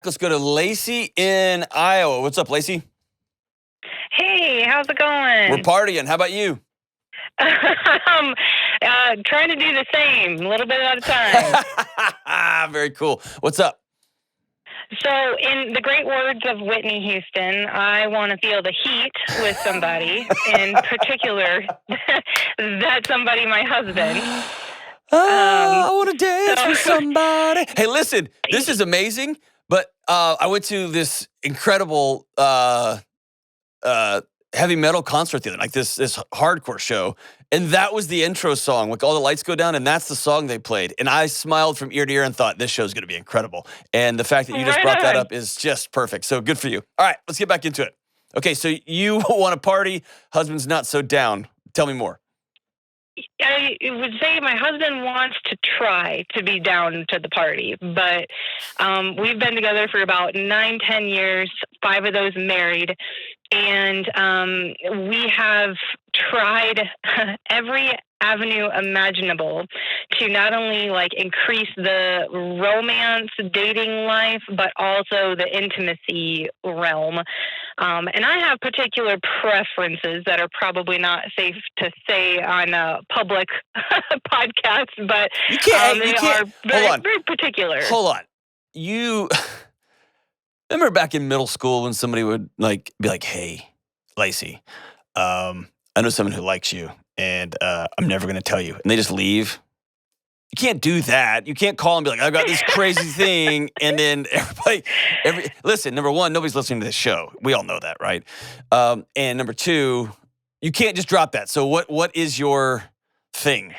Let's go to Lacey in Iowa. What's up, Lacey? Hey, how's it going? We're partying. How about you? Trying to do the same, a little bit at a time. Very cool. What's up? So, in the great words of Whitney Houston, I want to feel the heat with somebody, in particular, that somebody, my husband. I want to dance with somebody. Hey, listen, this is amazing, but I went to this incredible heavy metal concert the other night, like this hardcore show, and that was the intro song. Like all the lights go down, and that's the song they played. And I smiled from ear to ear and thought, this show's going to be incredible. And the fact that you just brought that up is just perfect. So good for you. All right, let's get back into it. Okay, so you want to party. Husband's not so down. Tell me more. I would say my husband wants to try to be down to the party, but we've been together for about 9-10 years, 5 of those married, and we have tried every avenue imaginable to not only like increase the romance dating life, but also the intimacy realm. And I have particular preferences that are probably not safe to say on a public podcast, but they are very particular. Hold on. You remember back in middle school when somebody would be like, hey, Lacey, I know someone who likes you, and I'm never going to tell you. And they just leave. You can't do that. You can't call and be like, I've got this crazy thing. And then listen, number one, nobody's listening to this show. We all know that, right? And number two, you can't just drop that. So what is your thing?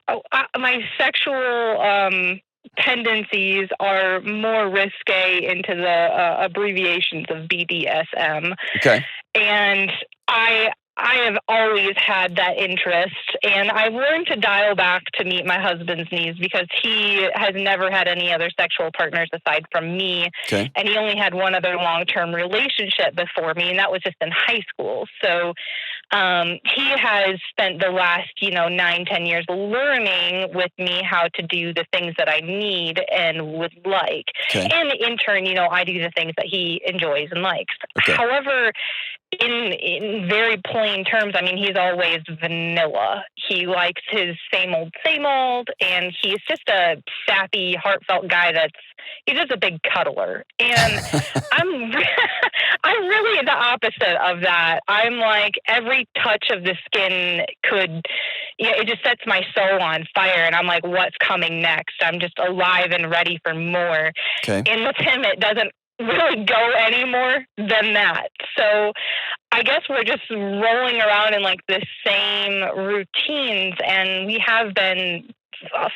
Oh, my sexual tendencies are more risque into the abbreviations of BDSM. Okay. And I have always had that interest, and I've learned to dial back to meet my husband's needs because he has never had any other sexual partners aside from me. Okay. And he only had one other long-term relationship before me, and that was just in high school. So he has spent the last, 9-10 years learning with me how to do the things that I need and would like. Okay. And in turn, I do the things that he enjoys and likes. Okay. However, in very plain terms, I mean, he's always vanilla. He likes his same old, and he's just a sappy, heartfelt guy he's just a big cuddler. And I'm really the opposite of that. I'm like, every touch of the skin it just sets my soul on fire, and I'm like, what's coming next? I'm just alive and ready for more. Okay. And with him, it doesn't really go any more than that. So I guess we're just rolling around in like the same routines, and we have been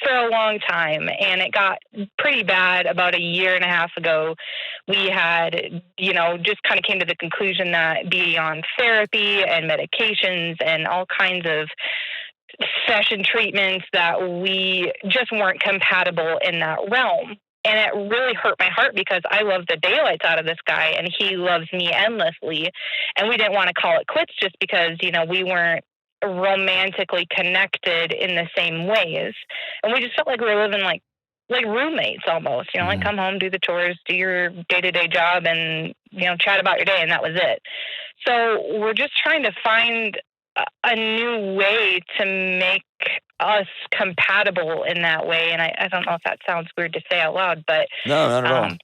for a long time, and it got pretty bad about 1.5 years ago. We had, just kind of came to the conclusion that beyond therapy and medications and all kinds of session treatments that we just weren't compatible in that realm. And it really hurt my heart because I love the daylights out of this guy, and he loves me endlessly. And we didn't want to call it quits just because, we weren't romantically connected in the same ways. And we just felt like we were living like roommates almost, like come home, do the chores, do your day-to-day job, and, chat about your day. And that was it. So we're just trying to find a new way to make us compatible in that way. And I don't know if that sounds weird to say out loud, but no, not at all.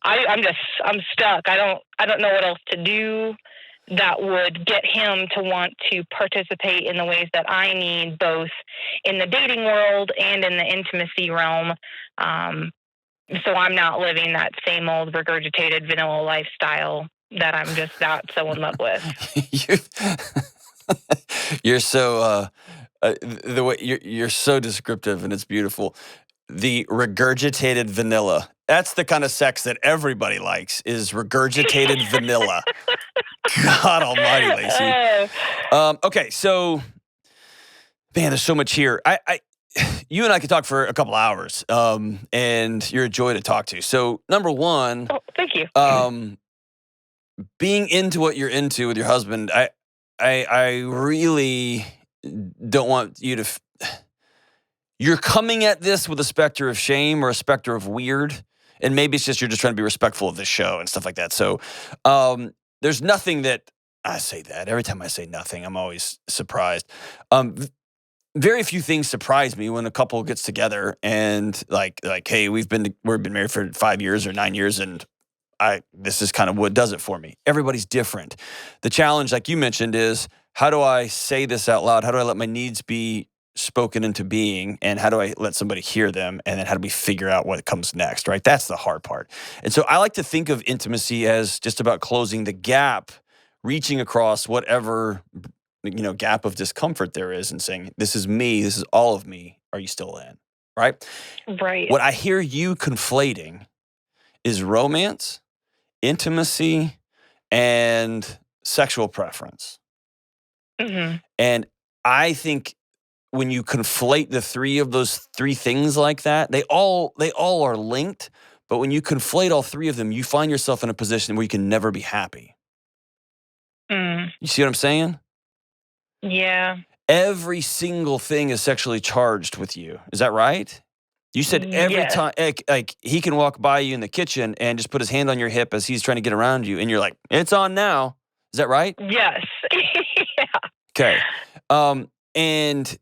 I'm stuck. I don't know what else to do that would get him to want to participate in the ways that I need, both in the dating world and in the intimacy realm. So I'm not living that same old regurgitated vanilla lifestyle that I'm just not so in love with. You're so the way you're so descriptive, and it's beautiful. The regurgitated vanilla. That's the kind of sex that everybody likes, is regurgitated vanilla. God almighty, Lacey. Okay, so, man, there's so much here. You and I could talk for a couple hours, and you're a joy to talk to. So, number one, thank you. Being into what you're into with your husband, I really don't want you to. You're coming at this with a specter of shame or a specter of weird, And maybe it's just you're just trying to be respectful of the show and stuff like that. So there's nothing that I say that every time I say nothing, I'm always surprised. Very few things surprise me when a couple gets together and like, hey, we've been married for 5 years or 9 years, and this is kind of what does it for me. Everybody's different. The challenge, like you mentioned, is how do I say this out loud? How do I let my needs be spoken into being? And how do I let somebody hear them? And then how do we figure out what comes next, right? That's the hard part. And so I like to think of intimacy as just about closing the gap, reaching across whatever gap of discomfort there is and saying, this is me, this is all of me. Are you still in? Right? Right. What I hear you conflating is romance, intimacy, and sexual preference. Mm-hmm. And I think when you conflate the those three things like that, they all are linked. But when you conflate all three of them, you find yourself in a position where you can never be happy. Mm. You see what I'm saying? Yeah. Every single thing is sexually charged with you. Is that right? You said every Yes. time, like he can walk by you in the kitchen and just put his hand on your hip as he's trying to get around you, and you're like, it's on now. Is that right? Yes. Yeah. Okay. And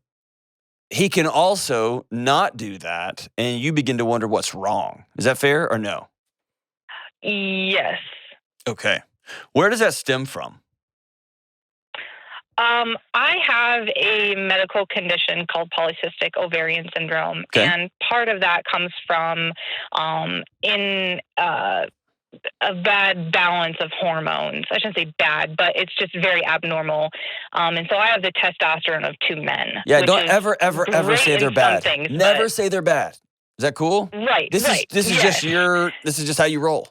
he can also not do that, and you begin to wonder what's wrong. Is that fair or no? Yes. Okay. Where does that stem from? I have a medical condition called polycystic ovarian syndrome, Okay. and part of that comes from a bad balance of hormones. I shouldn't say bad, but it's just very abnormal. And so I have the testosterone of two men. Yeah, don't ever say they're bad. Things, Never say they're bad. Is that cool? Right. This is yes. this is just how you roll.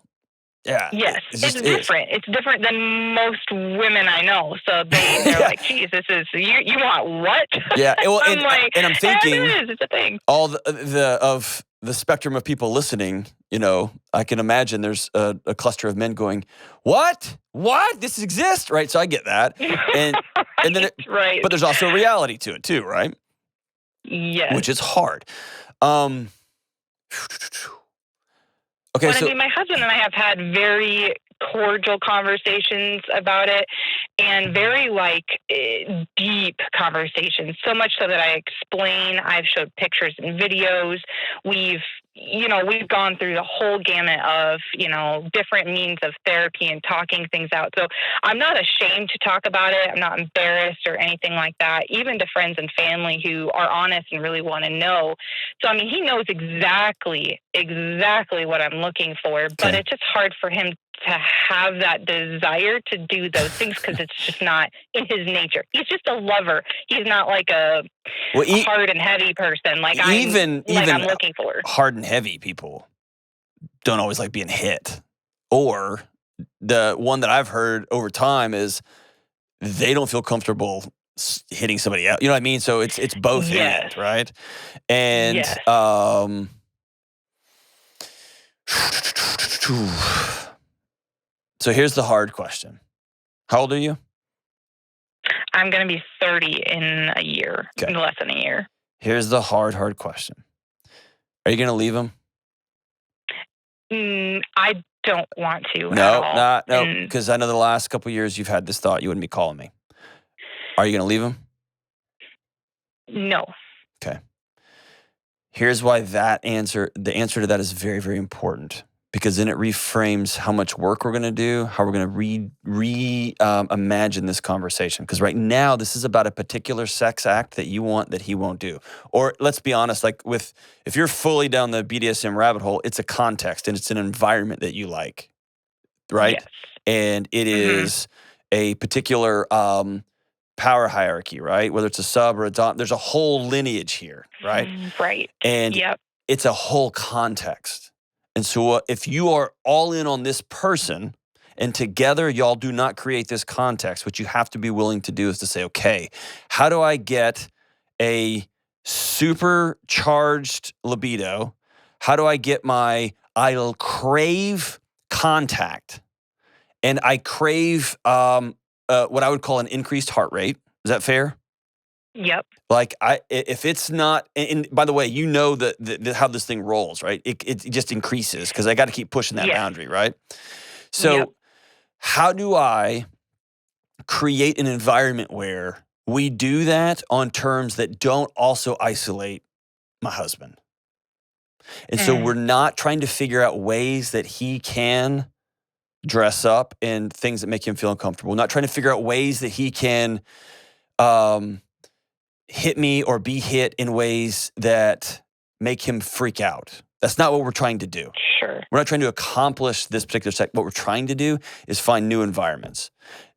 Yeah. Yes, It it's different. It's different than most women I know. So they're like, "Geez, this is you want what?" Yeah. Well, I'm like, and I'm thinking it's a thing. all the spectrum of people listening. I can imagine there's a cluster of men going, "What? What? This exists?" Right. So I get that, and right, and then right. But there's also reality to it too, right? Yes. Which is hard. Okay, I mean, my husband and I have had very cordial conversations about it, and very deep conversations. So much so that I explain. I've showed pictures and videos. We've gone through the whole gamut of different means of therapy and talking things out. So I'm not ashamed to talk about it. I'm not embarrassed or anything like that. Even to friends and family who are honest and really want to know. So I mean, he knows exactly what I'm looking for, but it's just hard for him to have that desire to do those things because it's just not in his nature. He's just a lover. He's not like a hard and heavy person like I'm looking for. Hard and heavy people don't always like being hit. Or the one that I've heard over time is they don't feel comfortable hitting somebody else. You know what I mean? So it's both and, right? And so here's the hard question. How old are you? I'm going to be 30 in a year, in less than a year. Here's the hard question. Are you going to leave him? I don't want to. No, because I know the last couple of years you've had this thought. You wouldn't be calling me. Are you going to leave him? No. Okay. Here's why the answer to that is very, very important. Because then it reframes how much work we're going to do, how we're going to reimagine this conversation. Because right now, this is about a particular sex act that you want that he won't do. Or let's be honest, if you're fully down the BDSM rabbit hole, it's a context and it's an environment that you like, right? Yes. And it is a particular power hierarchy, right? Whether it's a sub or a dom, there's a whole lineage here, right? Right. And it's a whole context. And so if you are all in on this person and together y'all do not create this context, what you have to be willing to do is to say, okay, how do I get a supercharged libido? How do I get I crave contact and I crave what I would call an increased heart rate. Is that fair? Yep. Like if it's not, and by the way, you know how this thing rolls, right? It just increases because I got to keep pushing that Yes. boundary, right? Yep. So how do I create an environment where we do that on terms that don't also isolate my husband? And so we're Mm, not trying to figure out ways that he can dress up and things that make him feel uncomfortable. We're not trying to figure out ways that he can um, hit me or be hit in ways that make him freak out. That's not what we're trying to do. sure. We're not trying to accomplish this particular what we're trying to do is find new environments.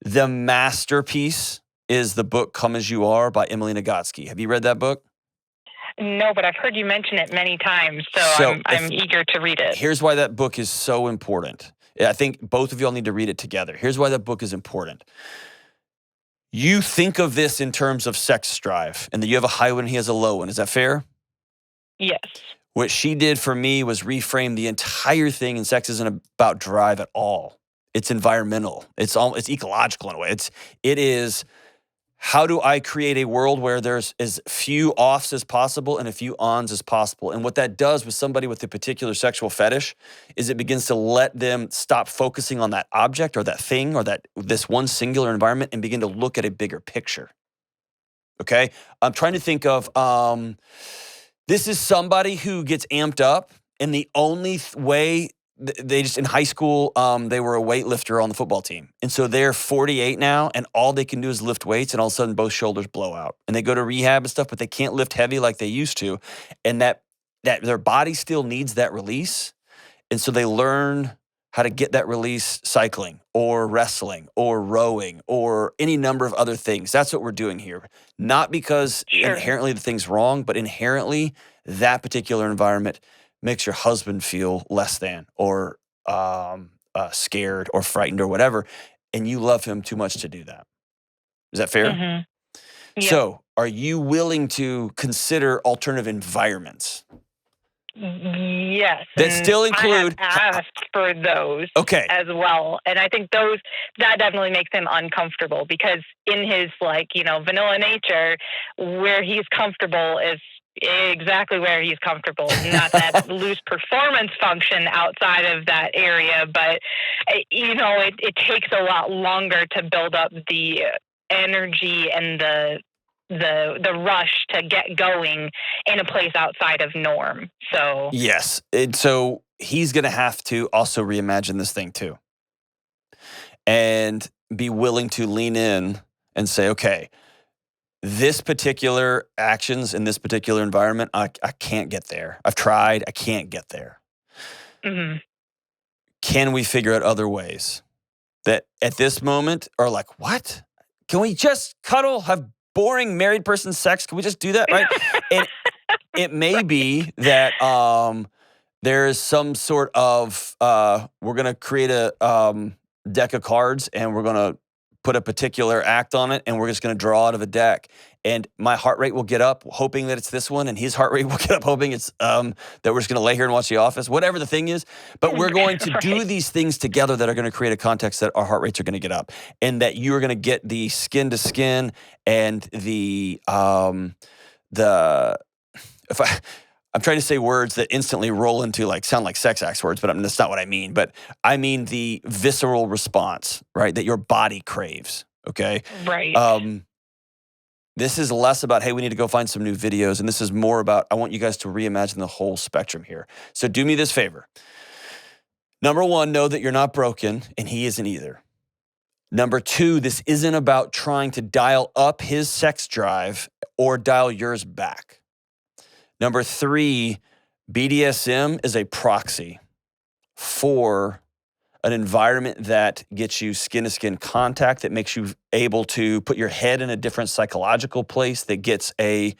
The masterpiece is the book Come As You Are by Emily Nagoski. Have you read that book? No, but I've heard you mention it many times, so So I'm eager to read it. here's why that book is so important. I think both of y'all need to read it together. Here's why that book is important. You think of this in terms of sex drive, and that you have a high one and he has a low one. Is that fair? Yes. What she did for me was reframe the entire thing, and sex isn't about drive at all. It's environmental. It's ecological in a way. It is how do I create a world where there's as few offs as possible and a few ons as possible? And what that does with somebody with a particular sexual fetish is it begins to let them stop focusing on that object or that thing or this one singular environment and begin to look at a bigger picture. Okay? I'm trying to think of this is somebody who gets amped up, and the only way they just in high school, they were a weightlifter on the football team. And so they're 48 now, and all they can do is lift weights, and all of a sudden both shoulders blow out. And they go to rehab and stuff, but they can't lift heavy like they used to. And that their body still needs that release. And so they learn how to get that release cycling or wrestling or rowing or any number of other things. That's what we're doing here. Not because Sure. inherently the thing's wrong, but inherently that particular environment makes your husband feel less than or scared or frightened or whatever. And you love him too much to do that. Is that fair? Mm-hmm. Yep. So are you willing to consider alternative environments? Yes. That still include I have asked for those okay. as well. And I think that definitely makes him uncomfortable because in his vanilla nature, where he's comfortable is exactly where he's comfortable. Not that loose performance function outside of that area, but it takes a lot longer to build up the energy and the rush to get going in a place outside of norm. So yes, and so he's going to have to also reimagine this thing too, and be willing to lean in and say, okay, this particular actions in this particular environment, I can't get there. I've tried, I can't get there. mm-hmm. Can we figure out other ways that at this moment are like, what? Can we just cuddle, have boring married person sex? Can we just do that, right? And it may be that there is some sort of we're going to create a deck of cards and we're going to put a particular act on it and we're just going to draw out of a deck. And my heart rate will get up hoping that it's this one, and his heart rate will get up hoping it's that we're just going to lay here and watch The Office, whatever the thing is. But we're going to do these things together that are going to create a context that our heart rates are going to get up, and that you are going to get the skin to skin and the if I'm trying to say words that instantly roll into sound like sex acts words, but that's not what I mean. But I mean the visceral response, right? That your body craves. Okay. Right. This is less about, hey, we need to go find some new videos. And this is more about, I want you guys to reimagine the whole spectrum here. So do me this favor. Number one, know that you're not broken and he isn't either. Number two, this isn't about trying to dial up his sex drive or dial yours back. Number three, BDSM is a proxy for an environment that gets you skin-to-skin contact, that makes you able to put your head in a different psychological place, that gets that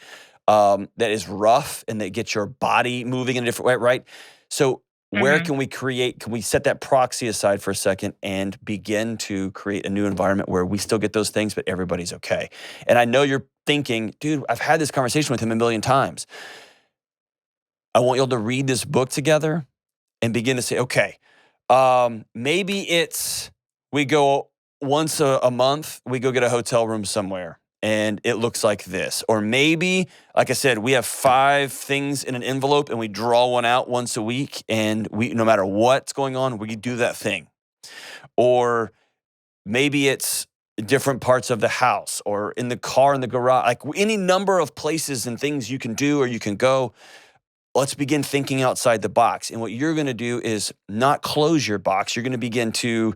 is rough and that gets your body moving in a different way, right? So where can we set that proxy aside for a second and begin to create a new environment where we still get those things, but everybody's okay? And I know you're thinking, dude, I've had this conversation with him a million times. I want y'all to read this book together and begin to say, okay, maybe it's we go once a month, we go get a hotel room somewhere and it looks like this. Or maybe, like I said, we have 5 things in an envelope and we draw one out once a week, and we, no matter what's going on, we do that thing. Or maybe it's different parts of the house or in the car, in the garage, like any number of places and things you can do or you can go. Let's begin thinking outside the box. And what you're going to do is not close your box. You're going to begin to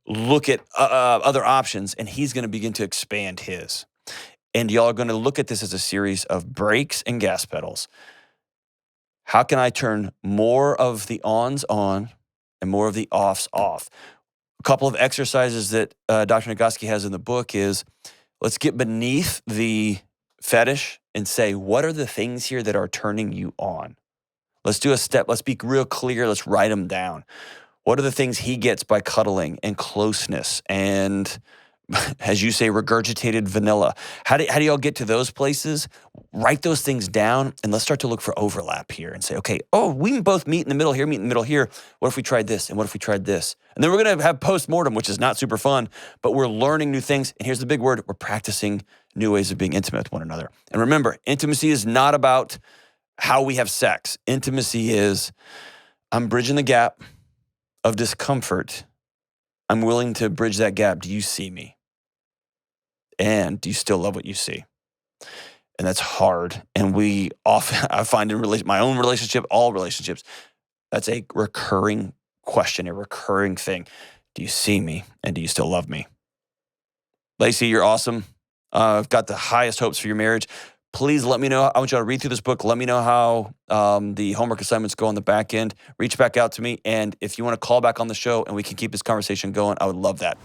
look at other options, and he's going to begin to expand his. And y'all are going to look at this as a series of brakes and gas pedals. How can I turn more of the ons on and more of the offs off? A couple of exercises that Dr. Nagoski has in the book is, let's get beneath the fetish and say, what are the things here that are turning you on? Let's do a step. Let's be real clear. Let's write them down. What are the things he gets by cuddling and closeness and, as you say, regurgitated vanilla? How do y'all get to those places? Write those things down, and let's start to look for overlap here and say, okay, oh, we can both meet in the middle here, meet in the middle here. What if we tried this? And what if we tried this? And then we're going to have post-mortem, which is not super fun, but we're learning new things. And here's the big word. We're practicing new ways of being intimate with one another. And remember, intimacy is not about how we have sex. Intimacy is, I'm bridging the gap of discomfort. I'm willing to bridge that gap. Do you see me? And do you still love what you see? And that's hard. And we often, I find in my own relationship, all relationships, that's a recurring question, a recurring thing. Do you see me? And do you still love me? Lacey, you're awesome. I've got the highest hopes for your marriage. Please let me know. I want you to read through this book. Let me know how the homework assignments go on the back end. Reach back out to me. And if you want to call back on the show and we can keep this conversation going, I would love that.